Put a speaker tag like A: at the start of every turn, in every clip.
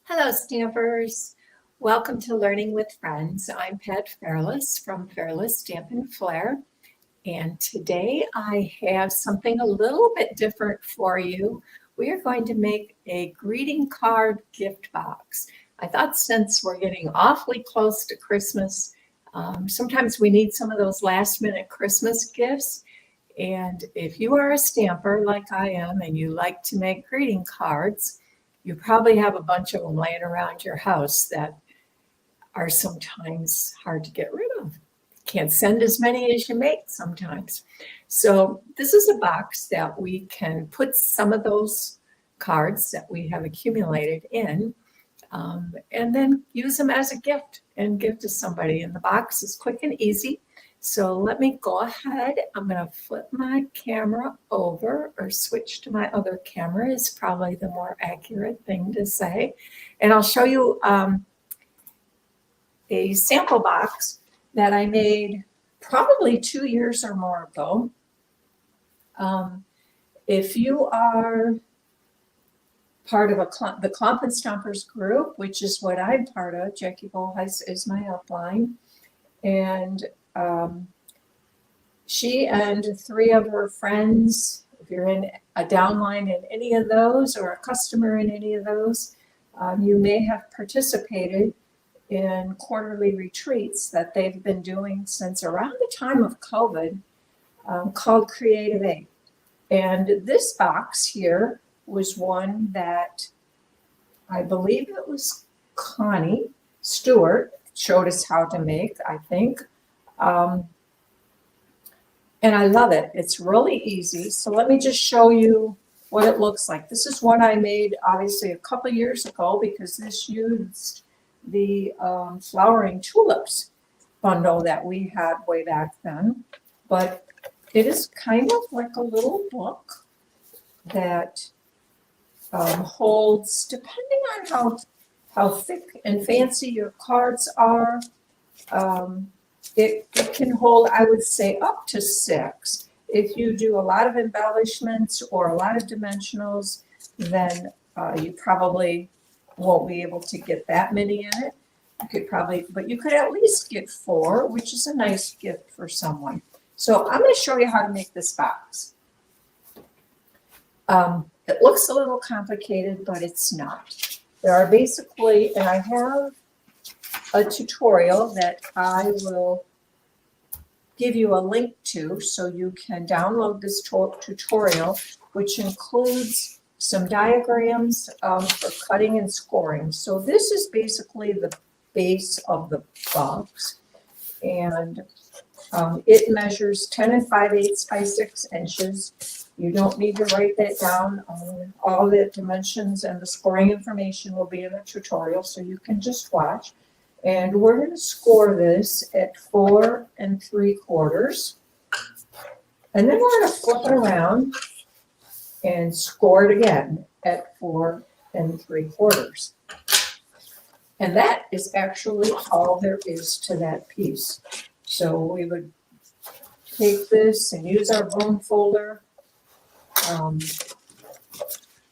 A: Hello, Stampers. Welcome to Learning with Friends. I'm Pat Fairless from Fairless Stamp and Flair, and today I have something a little bit different for you. We are going to make a greeting card gift box. I thought since we're getting awfully close to Christmas, sometimes we need some of those last minute Christmas gifts. And if you are a stamper like I am and you like to make greeting cards, you probably have a bunch of them laying around your house that are sometimes hard to get rid of. Can't send as many as you make sometimes. So this is a box that we can put some of those cards that we have accumulated in, and then use them as a gift and give to somebody. And the box is quick and easy. So let me go ahead. I'm going to flip my camera over, or switch to my other camera is probably the more accurate thing to say. And I'll show you a sample box that I made probably 2 years or more ago. If you are part of the Clump and Stompers group, which is what I'm part of, Jackie Bolheis is my upline, and she and 3 of her friends, if you're in a downline in any of those or a customer in any of those, you may have participated in quarterly retreats that they've been doing since around the time of COVID, called Creative Aid. And this box here was one that I believe it was Connie Stewart showed us how to make, I think. And I love it. It's really easy. So let me just show you what it looks like. This is one I made obviously a couple years ago because this used the flowering tulips bundle that we had way back then. But it is kind of like a little book that holds, depending on how thick and fancy your cards are, it can hold, I would say, up to 6. If you do a lot of embellishments or a lot of dimensionals, then you probably won't be able to get that many in it. You could probably, but you could at least get 4, which is a nice gift for someone. So I'm going to show you how to make this box. It looks a little complicated, but it's not. There are basically, and I have a tutorial that I will give you a link to so you can download this tutorial, which includes some diagrams for cutting and scoring. So this is basically the base of the box, and it measures 10 5/8 by 6 inches. You don't need to write that down. All the dimensions and the scoring information will be in the tutorial, so you can just watch. And we're going to score this at 4 3/4. And then we're going to flip it around and score it again at 4 3/4. And that is actually all there is to that piece. So we would take this and use our bone folder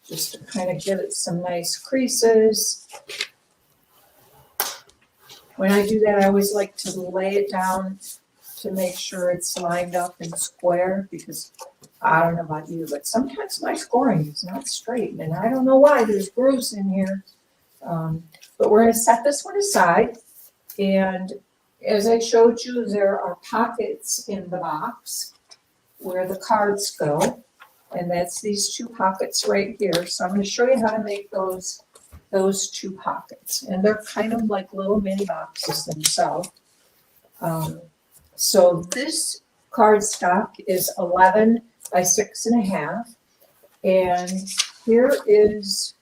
A: just to kind of give it some nice creases. When I do that, I always like to lay it down to make sure it's lined up and square, because I don't know about you, but sometimes my scoring is not straight, and I don't know why. There's grooves in here. But we're going to set this one aside, and as I showed you, there are pockets in the box where the cards go, and that's these 2 pockets right here. So I'm going to show you how to make those 2 pockets, and they're kind of like little mini boxes themselves. So this cardstock is 11 by 6.5, and here is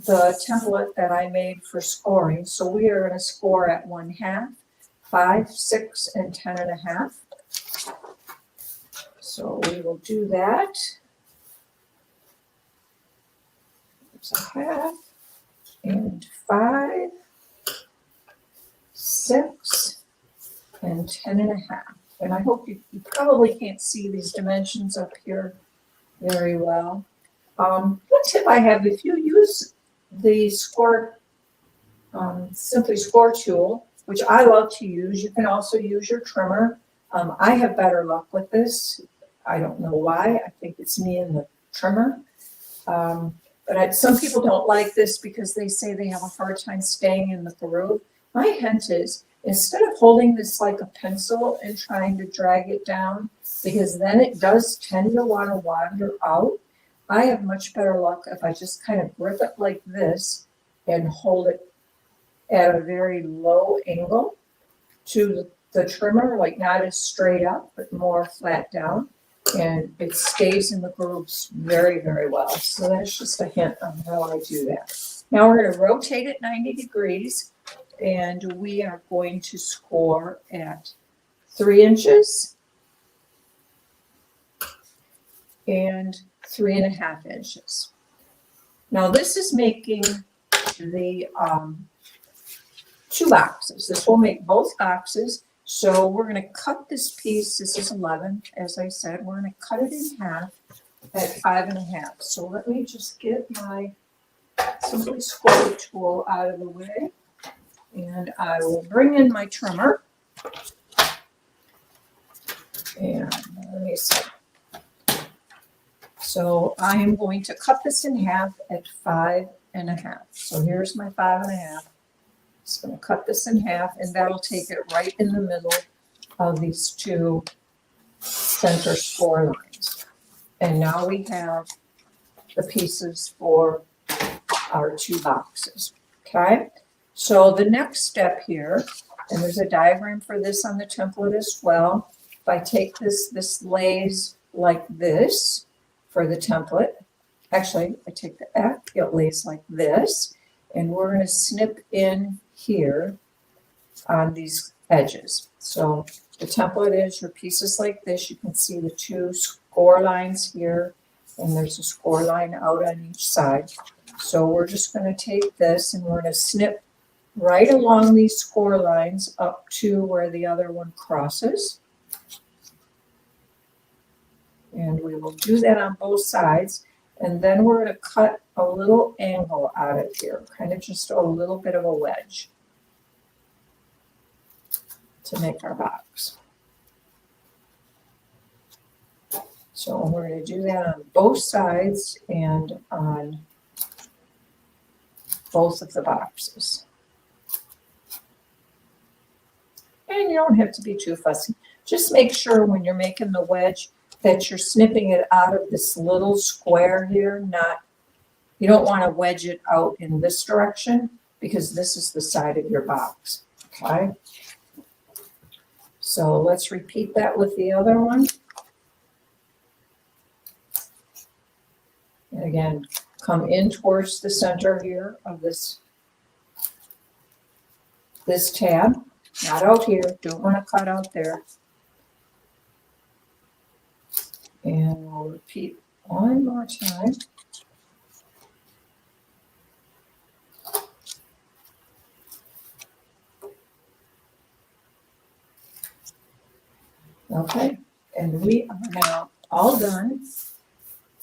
A: the template that I made for scoring. So we are going to score at 1/2, 5, 6, and 10.5. So we will do that. There's a 1/2 and 5, 6, and 10.5. And I hope you probably can't see these dimensions up here very well. One tip I have, if you use the score, Simply Score tool, which I love to use. You can also use your trimmer. I have better luck with this. I don't know why. I think it's me and the trimmer. But some people don't like this because they say they have a hard time staying in the groove. My hint is, instead of holding this like a pencil and trying to drag it down, because then it does tend to want to wander out, I have much better luck if I just kind of grip it like this and hold it at a very low angle to the trimmer, like not as straight up, but more flat down. And it stays in the grooves very, very well. So that's just a hint on how I do that. Now we're going to rotate it 90 degrees, and we are going to score at 3 inches and 3.5 inches. Now this is making the 2 boxes. This will make both boxes. So we're going to cut this piece. This is 11, as I said. We're going to cut it in half at 5.5. So let me just get my Simply Score tool out of the way, and I will bring in my trimmer. And let me see. So I am going to cut this in half at 5.5. So here's my 5.5. Just going to cut this in half, and that'll take it right in the middle of these 2 center score lines. And now we have the pieces for our 2 boxes. Okay, so the next step here, and there's a diagram for this on the template as well. If I take this lays like this for the template. Actually, I take the F, it lays like this, and we're going to snip in here on these edges. So the template is your pieces like this. You can see the 2 score lines here, and there's a score line out on each side. So we're just going to take this and we're going to snip right along these score lines up to where the other one crosses. And we will do that on both sides. And then we're going to cut a little angle out of here, kind of just a little bit of a wedge to make our box. So we're going to do that on both sides and on both of the boxes. And you don't have to be too fussy. Just make sure when you're making the wedge that you're snipping it out of this little square here, you don't want to wedge it out in this direction because this is the side of your box, okay? So let's repeat that with the other one. And again, come in towards the center here of this tab, not out here, don't want to cut out there. And we'll repeat one more time. Okay, and we are now all done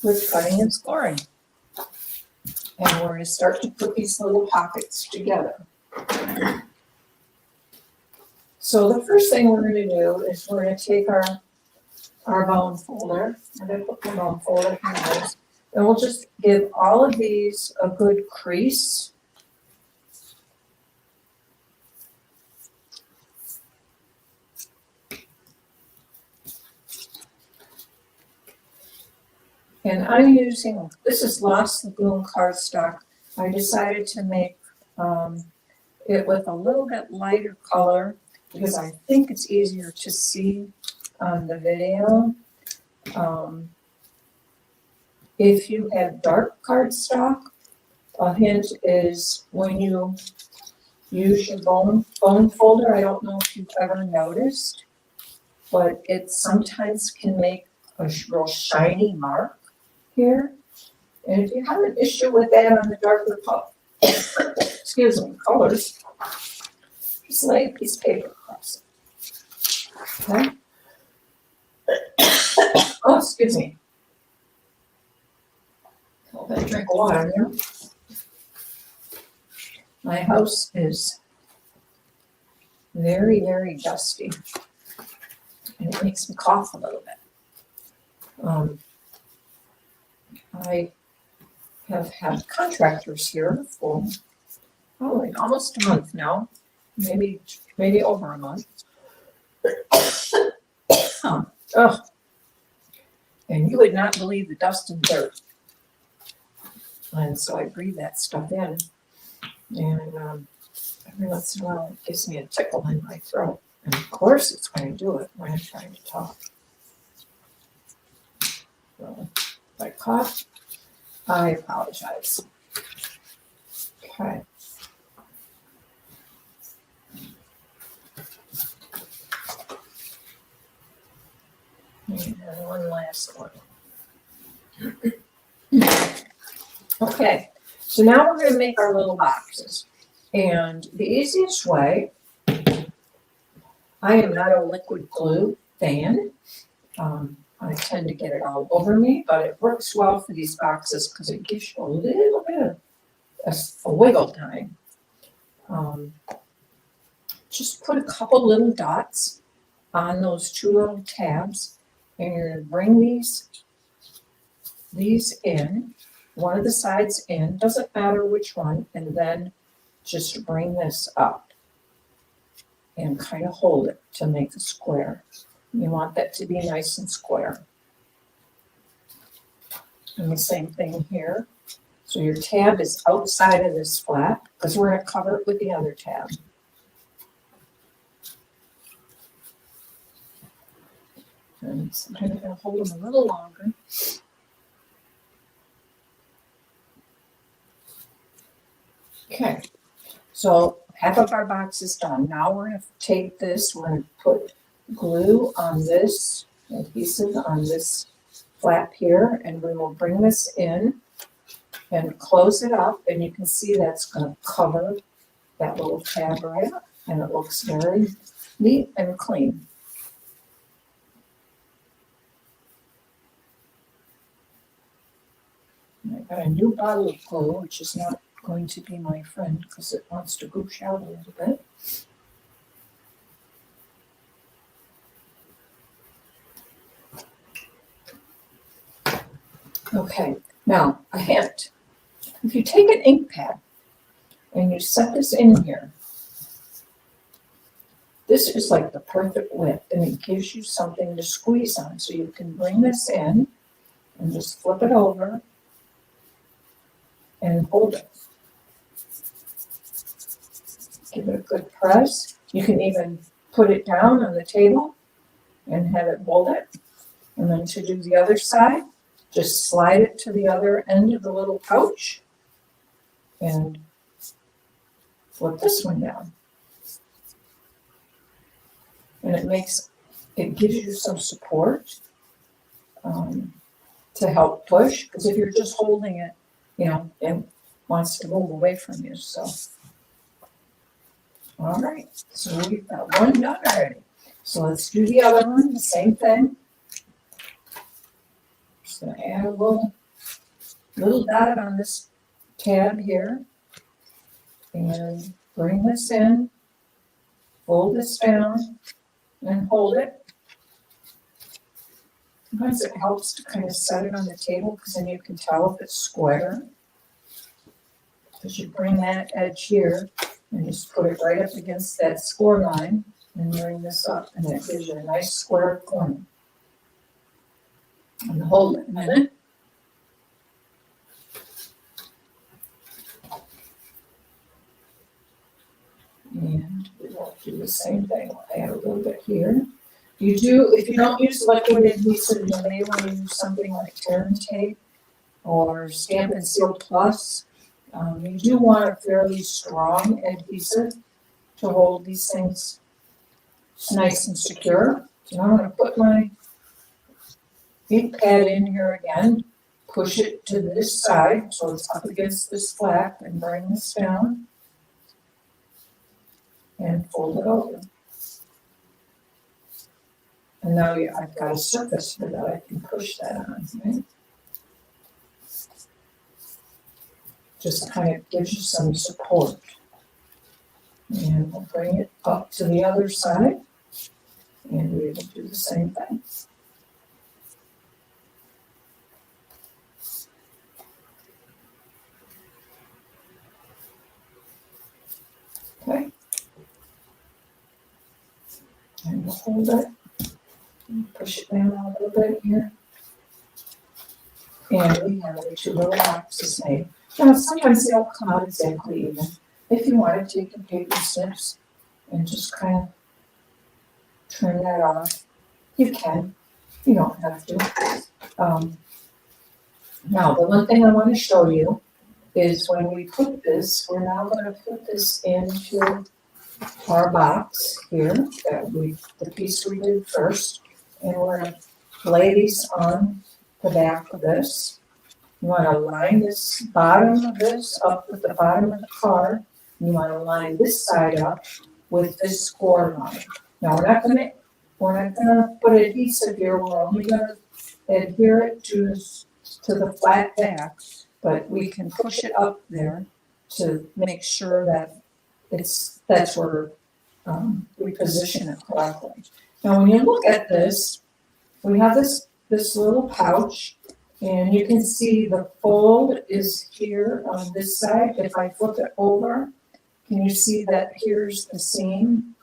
A: with cutting and scoring. And we're going to start to put these little pockets together. So the first thing we're going to do is we're going to take our bone folder. I'm going to put the bone folder here. And we'll just give all of these a good crease. And I'm using, this is Lost Lagoon cardstock. I decided to make it with a little bit lighter color because I think it's easier to see on the video. If you have dark cardstock, a hint is when you use your bone folder, I don't know if you've ever noticed, but it sometimes can make a real shiny mark here. And if you have an issue with that on the darker colors, just lay a piece of paper across it. Okay. Oh, excuse me. A little bit of drink of water here. My house is very, very dusty, and it makes me cough a little bit. I have had contractors here for probably almost a month now, maybe over a month. Ugh. And you would not believe the dust and dirt. And so I breathe that stuff in, and every once in a while it gives me a tickle in my throat. And of course it's going to do it when I'm trying to talk. So if I cough, I apologize. Okay. And one last one. Okay, so now we're going to make our little boxes. And the easiest way, I am not a liquid glue fan. I tend to get it all over me, but it works well for these boxes because it gives you a little bit of a wiggle time. Just put a couple little dots on those two little tabs, and you're going to bring these in, one of the sides in, doesn't matter which one, and then just bring this up and kind of hold it to make a square. You want that to be nice and square. And the same thing here. So your tab is outside of this flap because we're going to cover it with the other tab. And sometimes I'm going to hold them a little longer. Okay, so half of our box is done. Now we're going to take this, we're going to put glue on this, adhesive on this flap here, and we will bring this in and close it up, and you can see that's going to cover that little tab right up, and it looks very neat and clean. And I got a new bottle of glue, which is not going to be my friend because it wants to goosh out a little bit. Okay, now a hint. If you take an ink pad and you set this in here, this is like the perfect width, and it gives you something to squeeze on. So you can bring this in and just flip it over and hold it. Give it a good press. You can even put it down on the table and have it hold it. And then to do the other side, just slide it to the other end of the little pouch and flip this one down. And it gives you some support to help push, because if you're just holding it, it wants to move away from you. So, all right, so we've got one done already. So let's do the other one, the same thing. Just gonna add a little dot on this tab here, and bring this in, fold this down, and hold it. Sometimes it helps to kind of set it on the table because then you can tell if it's square. Because you bring that edge here and just put it right up against that score line and bring this up, and that gives you a nice square corner. And hold it a minute. And we'll do the same thing. We'll add a little bit here. If you don't use liquid adhesive, you may want to use something like tear and tape or Stampin' Seal Plus. You do want a fairly strong adhesive to hold these things nice and secure. So I'm going to put my ink pad in here again, push it to this side so it's up against this flap, and bring this down and fold it over. And now I've got a surface here that I can push that on, right? Just kind of gives you some support. And we'll bring it up to the other side, and we will do the same thing. Okay. And we'll hold it, and push it down a little bit here. And we have the two little boxes made. Now, sometimes they don't come out exactly even. If you want to take the paper snips and just kind of trim that off, you can. You don't have to. Now, the one thing I want to show you is when we put this, we're now going to put this into our box here, the piece we did first, and we're going to lay these on the back of this. You want to line this bottom of this up with the bottom of the card. You want to line this side up with this score line. Now we're not gonna put adhesive here. We're only gonna adhere it to the flat back, but we can push it up there to make sure that that's where we position it correctly. Now when you look at this, we have this little pouch. And you can see the fold is here on this side. If I flip it over, can you see that here's the seam?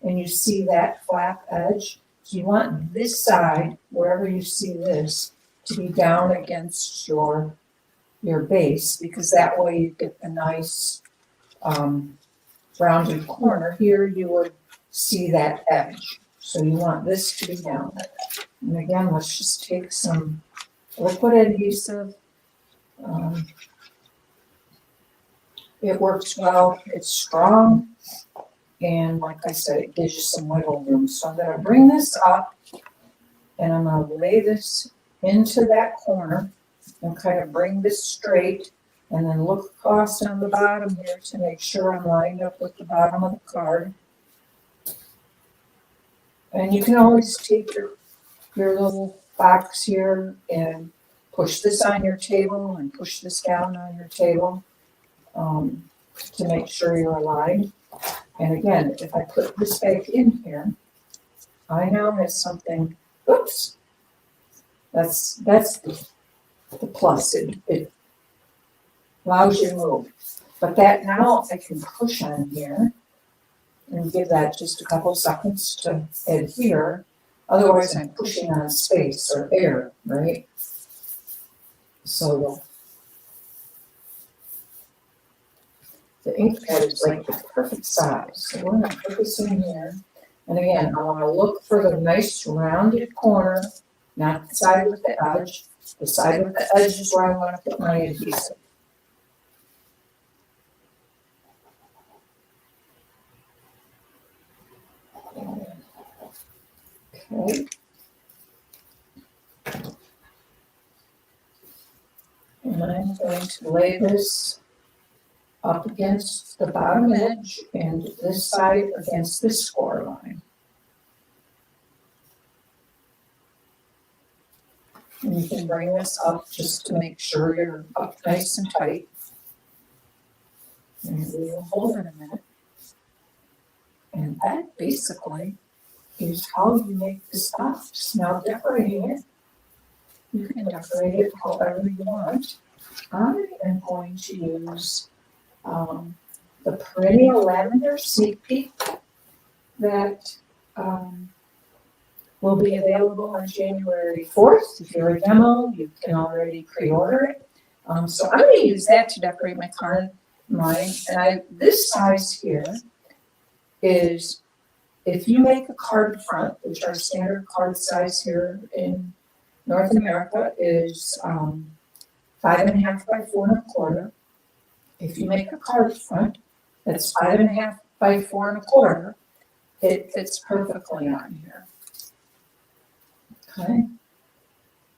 A: And you see that flap edge? So you want this side, wherever you see this, to be down against your base, because that way you get a nice rounded corner. Here you would see that edge. So you want this to be down. And again, let's just take some liquid adhesive. It works well, it's strong, and like I said, it gives you some wiggle room. So I'm going to bring this up, and I'm going to lay this into that corner and kind of bring this straight, and then look across on the bottom here to make sure I'm lined up with the bottom of the card. And you can always take your little box here and push this on your table and push this down on your table to make sure you're aligned. And again, if I put this back in here, I now have something, oops, that's the plus. It allows you to move. But that now I can push on here and give that just a couple seconds to adhere. Otherwise, I'm pushing on space or air, right? So the ink pad is like the perfect size. So we're going to put this in here. And again, I want to look for the nice rounded corner, not the side with the edge. The side with the edge is where I want to put my adhesive. Okay. And I'm going to lay this up against the bottom edge and this side against this score line. And you can bring this up just to make sure you're up nice and tight. And we'll hold it a minute. And that basically is how you make this box. Now decorating it, you can decorate it however you want. I am going to use the Perennial Lavender Sneak Peek that will be available on January 4th. If you're a demo, you can already pre-order it. So I'm going to use that to decorate my card. This size here is, if you make a card front, which our standard card size here in North America is 5.5 by 4 1/4. If you make a card front that's 5.5 by 4 1/4, it fits perfectly on here. Okay.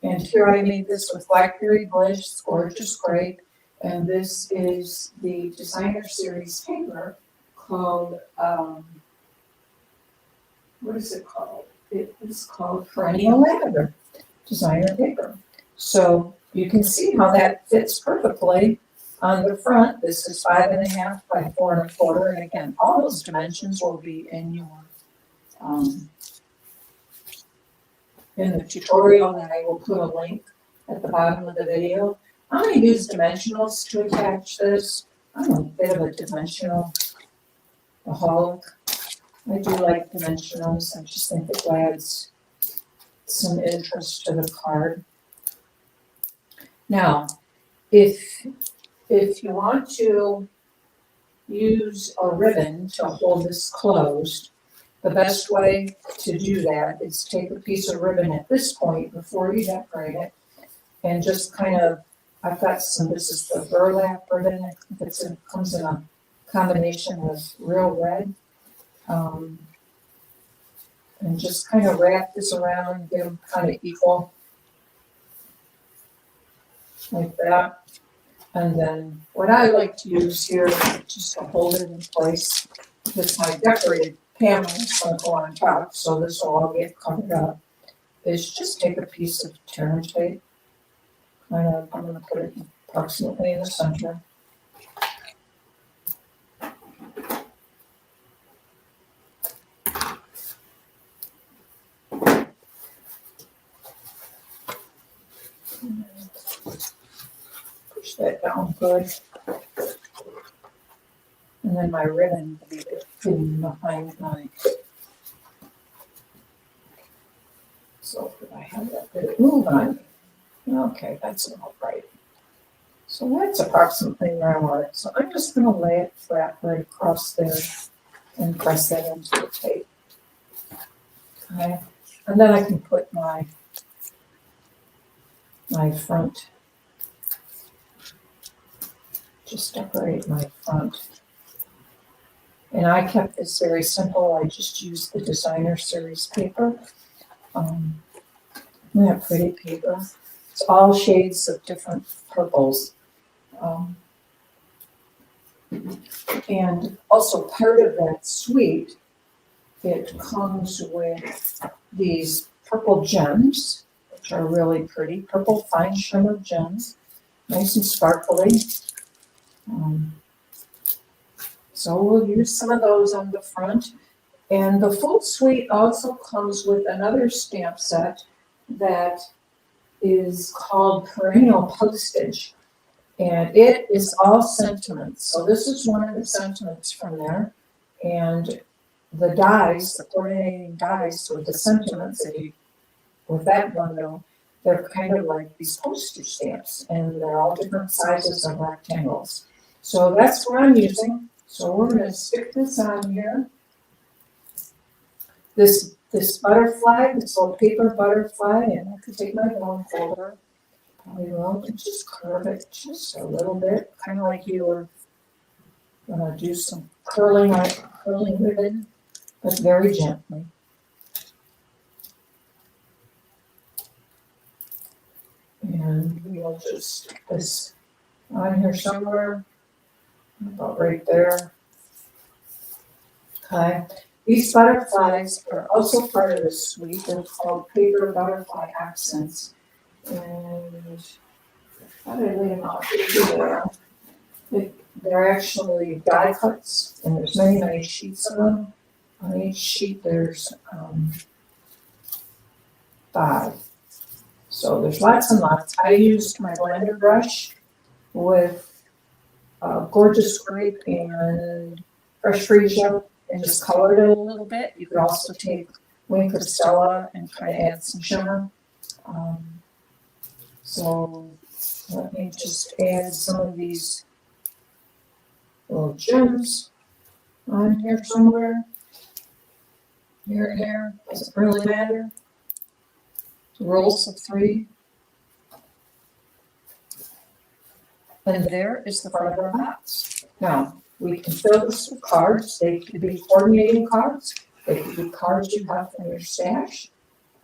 A: And here I made this with Blackberry Bliss, it's gorgeous, great. And this is the designer series paper called, what is it called? It is called Perennial Lavender designer paper. So you can see how that fits perfectly On the front, this is 5.5 by 4.25, and again, all those dimensions will be in your in the tutorial that I will put a link at the bottom of the video. I'm going to use dimensionals to attach this. I'm a bit of a dimensional aholic. I do like dimensionals. I just think it adds some interest to the card. Now, if you want to use a ribbon to hold this closed, the best way to do that is take a piece of ribbon at this point before you decorate it and just kind of, I've got some, this is the burlap ribbon. I think it comes in a combination with real red. And just kind of wrap this around, get them kind of equal, like that. And then what I like to use here, just to hold it in place, because my decorated panel is going to go on top, so this will all get covered up, is just take a piece of tear tape. I'm going to put it approximately in the center. Push that down good. And then my ribbon will be hidden behind my. So if I have that bit of move on me. Okay, that's about right. So that's approximately where I want it. So I'm just going to lay it flat right across there and press that into the tape. Okay, and then I can put my front. Just decorate my front. And I kept this very simple. I just used the designer series paper. Isn't that pretty paper? It's all shades of different purples. And also part of that suite, it comes with these purple gems, which are really pretty. Purple fine shimmer gems, nice and sparkly. So we'll use some of those on the front. And the full suite also comes with another stamp set that is called Perennial Postage. And it is all sentiments. So this is one of the sentiments from there. And the dies, the coordinating dies with the sentiments with that bundle, they're kind of like these postage stamps. And they're all different sizes of rectangles. So that's what I'm using. So we're going to stick this on here. This butterfly, this little paper butterfly, and I could take my bone folder, probably will, and just curve it just a little bit, kind of like you were going to do some curling ribbon, but very gently. And we'll just stick this on here somewhere. About right there. Okay. These butterflies are also part of the suite. They're called paper butterfly accents. And how did I lay them out here? They're actually die cuts, and there's many, many sheets of them. On each sheet there's 5. So there's lots and lots. I used my blender brush with gorgeous grape and fresh freesia and just colored it a little bit. You could also take wink of Stella and kind of add some shimmer. So let me just add some of these little gems on here somewhere. Here and there, doesn't really matter. Rolls of 3. And there is the front of our box. Now, we can fill this with cards. They could be coordinating cards. They could be cards you have from your stash.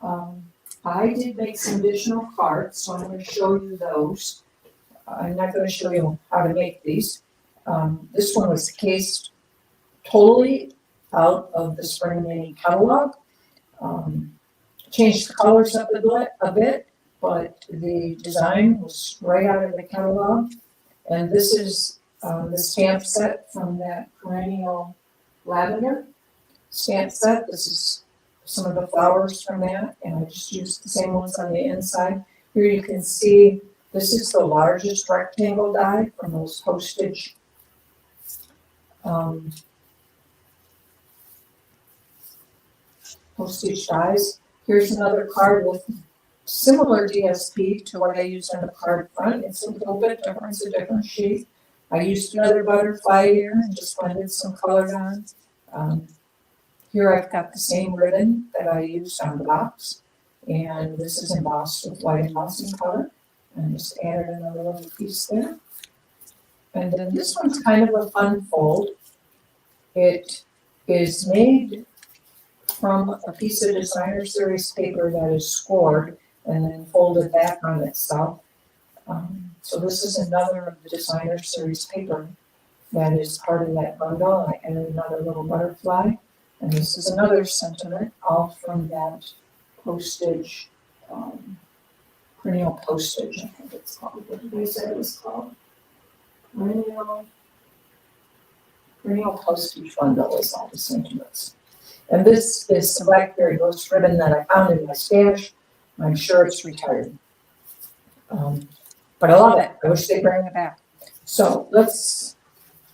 A: I did make some additional cards, so I'm going to show you those. I'm not going to show you how to make these. This one was cased totally out of the Spring Mini catalog. Changed the colors up a bit, but the design was right out of the catalog. And this is the stamp set from that perennial lavender stamp set. This is some of the flowers from that, and I just used the same ones on the inside. Here you can see this is the largest rectangle die from those postage postage dies. Here's another card with similar DSP to what I used on the card front. It's a little bit different, it's a different sheet. I used another butterfly here and just blended some colors on. Here I've got the same ribbon that I used on the box, and this is embossed with white embossing color, and just added another little piece there. And then this one's kind of a fun fold. It is made from a piece of designer series paper that is scored and then folded back on itself. So this is another of the designer series paper that is part of that bundle. I added another little butterfly, and this is another sentiment, all from that postage, perennial postage, I think it's called. What did I say it was called? Perennial postage bundle is all the sentiments. And this is some blackberry ghost ribbon that I found in my stash. I'm sure it's retired. But I love it. I wish they'd bring it back. So let's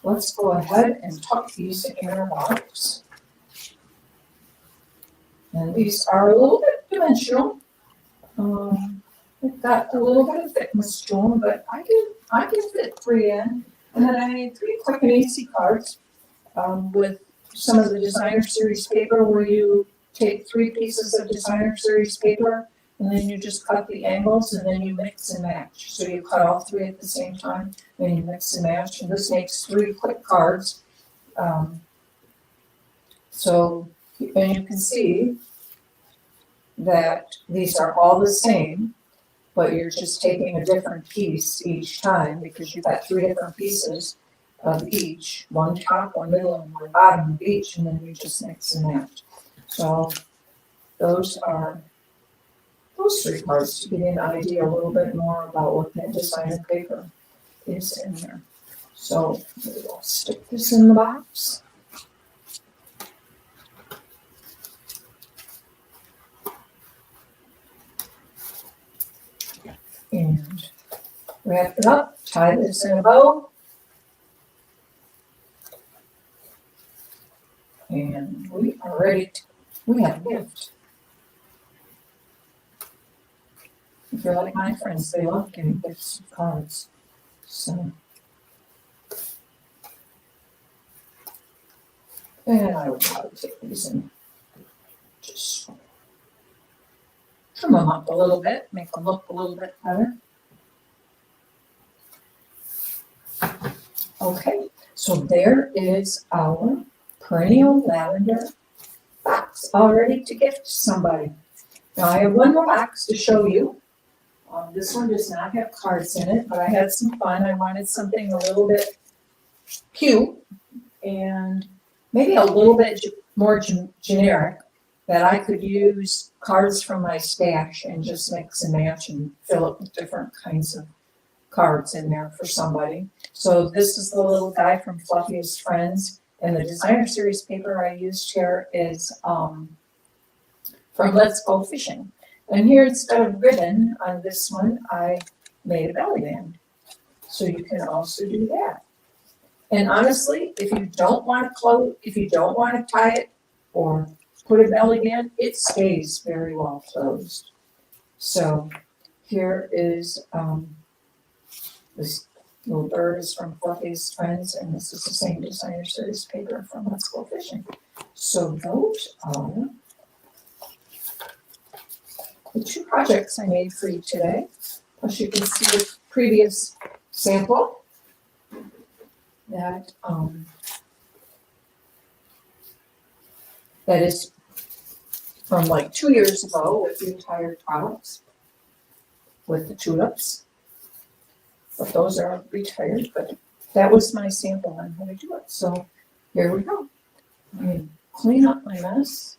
A: go ahead and tuck these in our box. And these are a little bit dimensional. They've got a little bit of thickness to them, but I can fit 3 in. And then I made 3 quick and easy cards with some of the designer series paper, where you take 3 pieces of designer series paper and then you just cut the angles and then you mix and match. So you cut all 3 at the same time, then you mix and match, and this makes 3 quick cards. And you can see that these are all the same, but you're just taking a different piece each time because you've got 3 different pieces of each, one top, one middle, and one bottom of each, and then you just mix and match. So those are those 3 cards to get an idea a little bit more about what that designer paper is in there. So we'll stick this in the box. And wrap it up, tie this in a bow. And we are ready we have a gift. If you're like my friends, they love getting gifts of cards. So, and I would probably take these and just trim them up a little bit, make them look a little bit better. Okay, so there is our perennial lavender box all ready to gift to somebody. Now I have one more box to show you. This one does not have cards in it, but I had some fun. I wanted something a little bit cute and maybe a little bit more generic, that I could use cards from my stash and just mix and match and fill it with different kinds of cards in there for somebody. So this is the little guy from Fluffy's Friends, and the designer series paper I used here is from Let's Go Fishing. And here, instead of ribbon on this one, I made a belly band. So you can also do that. And honestly, if you don't want to tie it or put a belly band, it stays very well closed. So here is this little bird is from Fluffy's Friends, and this is the same designer series paper from Let's Go Fishing. So those are the 2 projects I made for you today. Plus you can see the previous sample that that is from like 2 years ago with the entire products with the tulips. But those are retired, but that was my sample on how to do it. So here we go. I'm going to clean up my mess.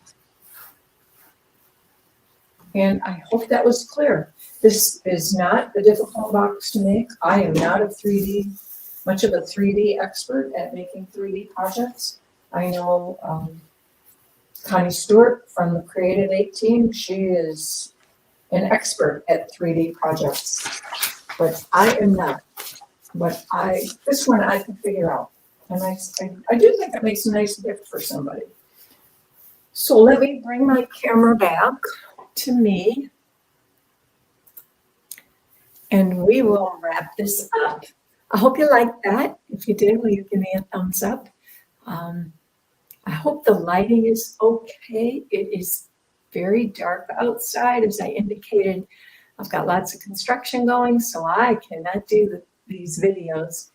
A: And I hope that was clear. This is not a difficult box to make. I am not much of a 3D expert at making 3D projects. I know Connie Stewart from the Creative 8 team, she is an expert at 3D projects, but I am not. But this one I can figure out. And I do think it makes a nice gift for somebody. So let me bring my camera back to me. And we will wrap this up. I hope you liked that. If you did, will you give me a thumbs up? I hope the lighting is okay. It is very dark outside, as I indicated. I've got lots of construction going, so I cannot do these videos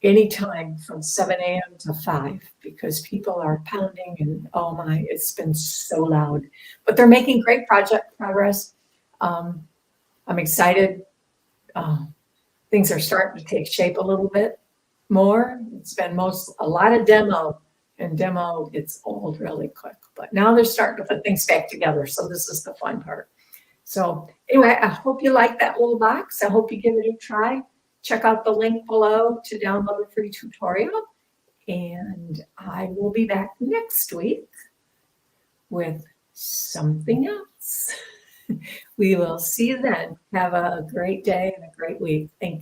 A: anytime from 7 a.m. to 5 because people are pounding and oh my, it's been so loud. But they're making great project progress. I'm excited. Things are starting to take shape a little bit more. It's been a lot of demo, and demo gets old really quick. But now they're starting to put things back together, so this is the fun part. So anyway, I hope you like that little box. I hope you give it a try. Check out the link below to download a free tutorial. And I will be back next week with something else. We will see you then. Have a great day and a great week. Thank you.